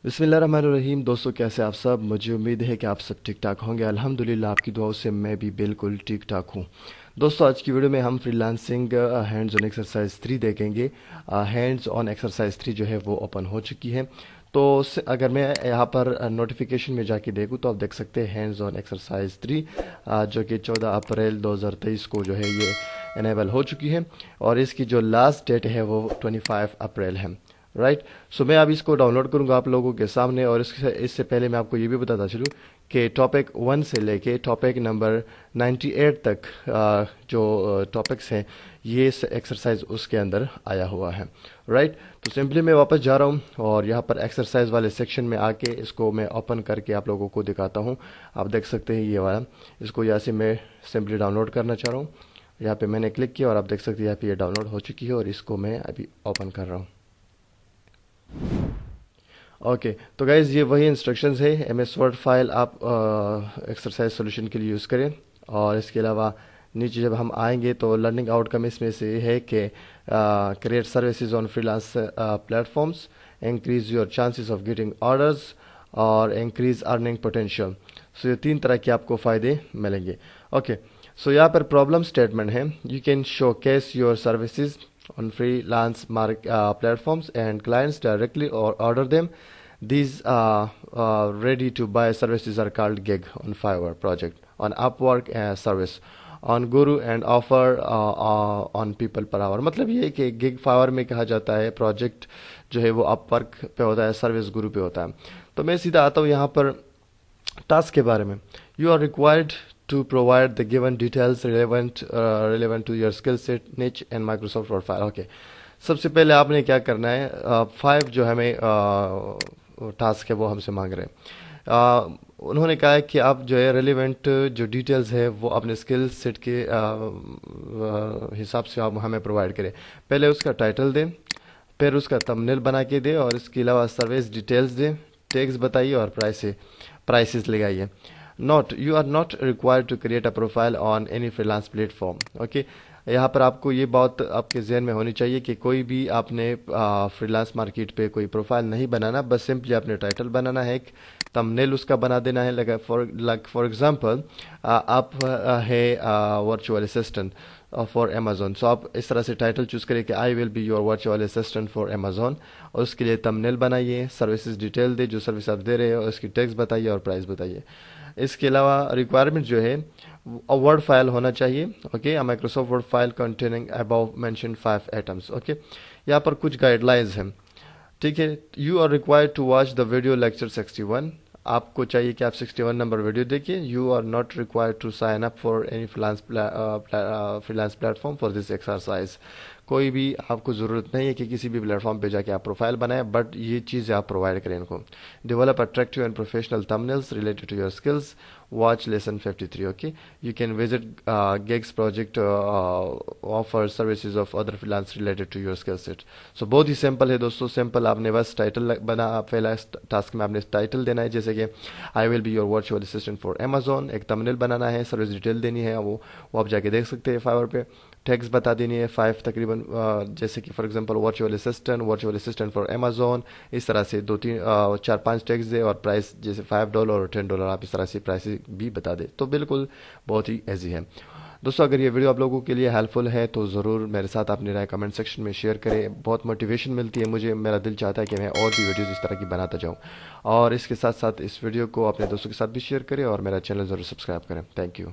बिस्मिल्लाहिर्रहमानिर्रहीम। दोस्तों, कैसे आप सब? मुझे उम्मीद है कि आप सब ठीक ठाक होंगे। अल्हम्दुलिल्लाह, आपकी दुआओं से मैं भी बिल्कुल ठीक ठाक हूँ। दोस्तों, आज की वीडियो में हम फ्रीलांसिंग हैंड्स ऑन एक्सरसाइज 3 देखेंगे। हैंड्स ऑन एक्सरसाइज 3 जो है वो ओपन हो चुकी है। तो अगर मैं यहाँ पर नोटिफिकेशन में जाके देखूँ तो आप देख सकते हैं हैंड्स ऑन एक्सरसाइज 3 जो कि 14 अप्रैल 2023 को जो है ये इनेबल हो चुकी है, और इसकी जो लास्ट डेट है वो 25 अप्रैल है। राइट। सो मैं अब इसको डाउनलोड करूंगा आप लोगों के सामने, और इससे पहले मैं आपको ये भी बताता चलूँ कि टॉपिक 1 से लेके टॉपिक नंबर 98 तक जो टॉपिक्स हैं ये एक्सरसाइज उसके अंदर आया हुआ है। राइट। तो सिंपली मैं वापस जा रहा हूँ और यहाँ पर एक्सरसाइज वाले सेक्शन में आके इसको मैं ओपन करके आप लोगों को दिखाता हूँ। आप देख सकते हैं ये वाला, इसको यहाँ से मैं सिंपली डाउनलोड करना चाह रहा हूँ। यहाँ पे मैंने क्लिक किया और आप देख सकते हैं यहाँ पे ये डाउनलोड हो चुकी है, और इसको मैं अभी ओपन कर रहा हूँ। ओके। तो गाइज, ये वही इंस्ट्रक्शंस है। एमएस वर्ड फाइल आप एक्सरसाइज सॉल्यूशन के लिए यूज़ करें। और इसके अलावा नीचे जब हम आएंगे तो लर्निंग आउटकम इसमें से है कि create services on freelance platforms, increase your chances of getting orders, और इंक्रीज अर्निंग पोटेंशियल। सो ये 3 तरह के आपको फ़ायदे मिलेंगे। ओके। सो यहाँ पर प्रॉब्लम स्टेटमेंट है, you can show case your services on freelance platforms and clients directly or order them. These ready to buy services are called gig on Fiverr project, on Upwork service, on Guru and offer on people per hour। मतलब ये है कि gig fibre में कहा जाता है, project जो है वो अपवर्क पे होता है, सर्विस गुरु पे होता है। तो मैं सीधा आता हूँ यहाँ पर टास्क के बारे में। You are required to provide the given details relevant to your skill set, niche and Microsoft Word file। Okay. सबसे पहले आपने क्या करना है, 5 जो हमें टास्क है वो हमसे मांग रहे हैं। उन्होंने कहा है कि आप जो है रेलिवेंट जो डिटेल्स है वो अपने स्किल सेट के हिसाब से आप हमें प्रोवाइड करें। पहले उसका टाइटल दें, फिर उसका थंबनेल बना के दे, और इसके अलावा सर्विस डिटेल्स दें, टैग्स बताइए और प्राइसेस लगाइए। Not, you are not required to create a profile on any freelance platform. Okay. यहाँ पर आपको ये बात आपके जहन में होनी चाहिए कि कोई भी आपने फ्रीलांस मार्केट पे कोई प्रोफाइल नहीं बनाना, बस सिंपली आपने टाइटल बनाना है, एक थंबनेल उसका बना देना है। फॉर एग्जांपल आप है वर्चुअल असिस्टेंट फॉर अमेजोन, सो आप इस तरह से टाइटल चूज करें कि I will be your virtual assistant for Amazon, और उसके लिए थंबनेल बनाइए, सर्विसेज डिटेल दे, जो सर्विस आप दे रहे हो उसकी टैक्स बताइए और प्राइस बताइए। इसके अलावा रिक्वायरमेंट जो है वर्ड फाइल होना चाहिए। Okay. Microsoft word file containing above mention 5 items. Okay. यहाँ पर कुछ गाइडलाइंस हैं। ठीक है। You are required to watch the video lecture 61। आपको चाहिए कि आप 61 नंबर वीडियो देखिए। You are not required to sign up for any freelance platform for this exercise. कोई भी आपको ज़रूरत नहीं है कि किसी भी प्लेटफॉर्म पे जाके आप प्रोफाइल बनाएं, बट ये चीज़ें आप प्रोवाइड करें इनको। Develop attractive and professional thumbnails related to your skills, watch lesson 53। Okay. You can visit gigs project offer services of other freelance related to your skill set. So बहुत ही simple है दोस्तों, simple. आपने बस title बना, पहला task में आपने टाइटल देना है, जैसे कि I will be your virtual assistant for Amazon. एक थंबनेल बनाना है, सर्विस डिटेल देनी है, वो आप जाके देख सकते हैं फाइवर पे। टैग्स बता देनी है 5 तकरीबन, जैसे कि for example virtual assistant for Amazon, इस तरह से 4-5 टैग्स दे, और प्राइस जैसे $5 और $10, आप इस तरह से प्राइस भी बता दे। तो बिल्कुल बहुत ही ईजी है। दोस्तों, अगर ये वीडियो आप लोगों के लिए हेल्पफुल है तो ज़रूर मेरे साथ अपनी राय कमेंट सेक्शन में शेयर करें। बहुत मोटिवेशन मिलती है मुझे, मेरा दिल चाहता है कि मैं और भी वीडियोज़ इस तरह की बनाता जाऊँ। और इसके साथ साथ इस वीडियो को अपने दोस्तों के साथ भी शेयर करें और मेरा चैनल ज़रूर सब्सक्राइब करें। Thank you.